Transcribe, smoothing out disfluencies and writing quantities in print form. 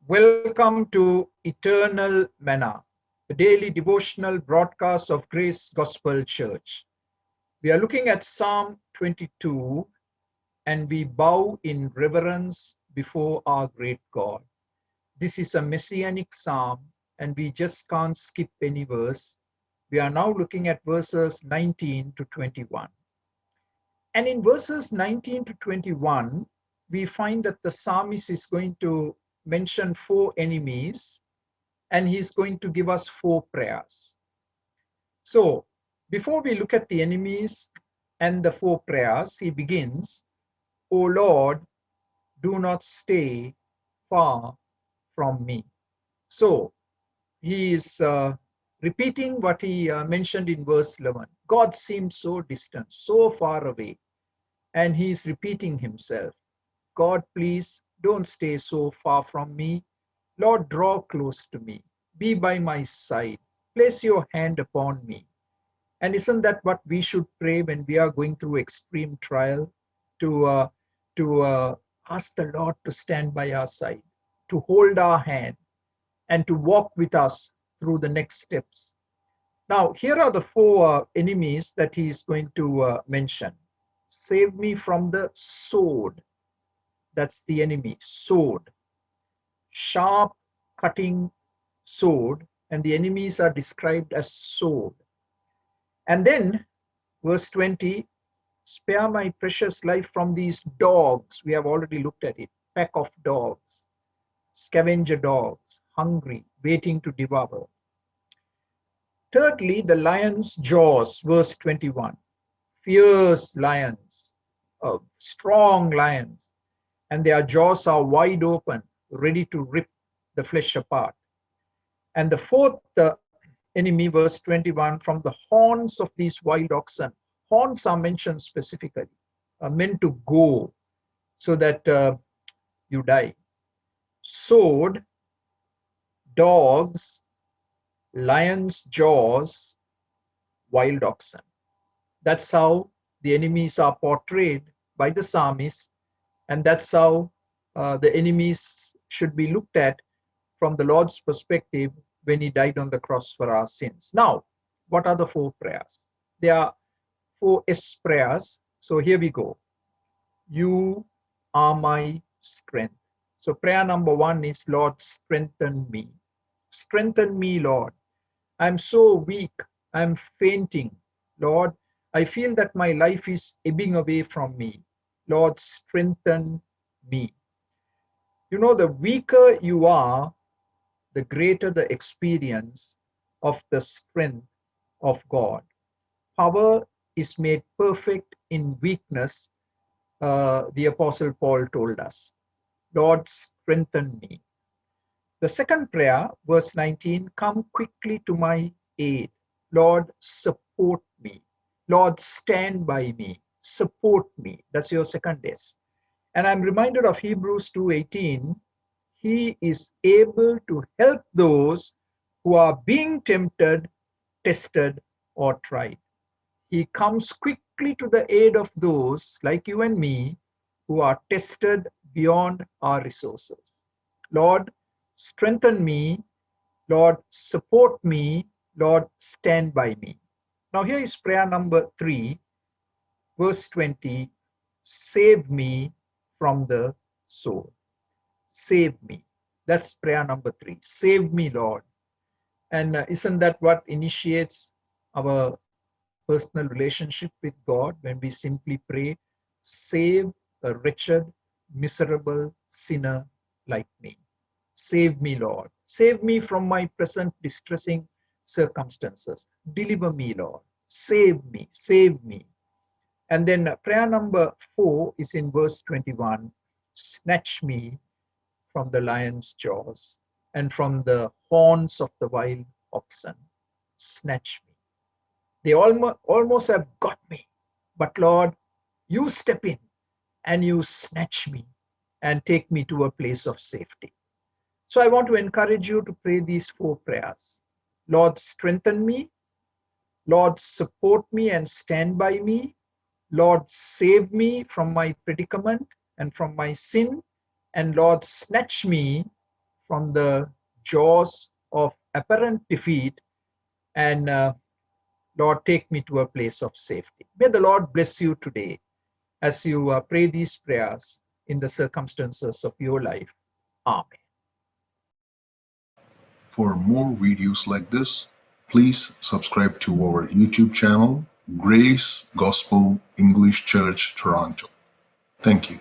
Welcome to Eternal Manna, the daily devotional broadcast of Grace Gospel Church. We are looking at Psalm 22 and we bow in reverence before our great God. This is a messianic psalm and we just can't skip any verse. We are now looking at verses 19 to 21. And in verses 19 to 21, we find that the psalmist is going to mention four enemies and he's going to give us four prayers. So, before we look at the enemies and the four prayers, he begins, O Lord, do not stay far from me. So, he is repeating what he mentioned in verse 11. God seems so distant, so far away, and he is repeating himself. God, please don't stay so far from me. Lord, draw close to me. Be by my side. Place your hand upon me. And isn't that what we should pray when we are going through extreme trial? To, uh, to ask the Lord to stand by our side, to hold our hand, and to walk with us through the next steps. Now, here are the four enemies that he is going to mention. Save me from the sword. That's the enemy, sword. Sharp cutting sword, and the enemies are described as sword. And then, verse 20, spare my precious life from these dogs. We have already looked at it. Pack of dogs, scavenger dogs, hungry, waiting to devour. Thirdly, the lion's jaws, verse 21. Fierce lions, strong lions, and their jaws are wide open, ready to rip the flesh apart. And the fourth enemy, verse 21, from the horns of these wild oxen. Horns are mentioned specifically, meant to go so that you die. Sword, dogs, lion's jaws, wild oxen. That's how the enemies are portrayed by the psalmist, and that's how the enemies should be looked at from the Lord's perspective when he died on the cross for our sins. Now, what are the four prayers? There are four S prayers. So here we go. You are my strength. So prayer number one is, Lord, strengthen me. Strengthen me, Lord. I'm so weak. I'm fainting. Lord, I feel that my life is ebbing away from me. Lord, strengthen me. You know, the weaker you are, the greater the experience of the strength of God. Power is made perfect in weakness, the Apostle Paul told us. Lord, strengthen me. The second prayer, verse 19, come quickly to my aid. Lord, support me. Lord, stand by me. Support me. That's your second S. And I'm reminded of Hebrews 2:18. He is able to help those who are being tempted, tested, or tried. He comes quickly to the aid of those like you and me who are tested beyond our resources. Lord, strengthen me. Lord, support me. Lord, stand by me. Now, here is prayer number 3, verse 20. Save me from the sword. Save me. That's prayer number 3. Save me, Lord. And isn't that what initiates our personal relationship with God when we simply pray, save a wretched, miserable sinner like me? Save me, Lord. Save me from my present distressing circumstances. Deliver me, Lord. Save me. Save me. And then prayer number 4 is in verse 21. Snatch me from the lion's jaws and from the horns of the wild oxen. Snatch me. They almost have got me. But Lord, you step in and you snatch me and take me to a place of safety. So I want to encourage you to pray these four prayers. Lord, strengthen me. Lord, support me and stand by me. Lord, save me from my predicament and from my sin. And Lord, snatch me from the jaws of apparent defeat, and Lord, take me to a place of safety. May the Lord bless you today as you pray these prayers in the circumstances of your life. Amen. For more videos like this, please subscribe to our YouTube channel, Grace Gospel English Church Toronto. Thank you.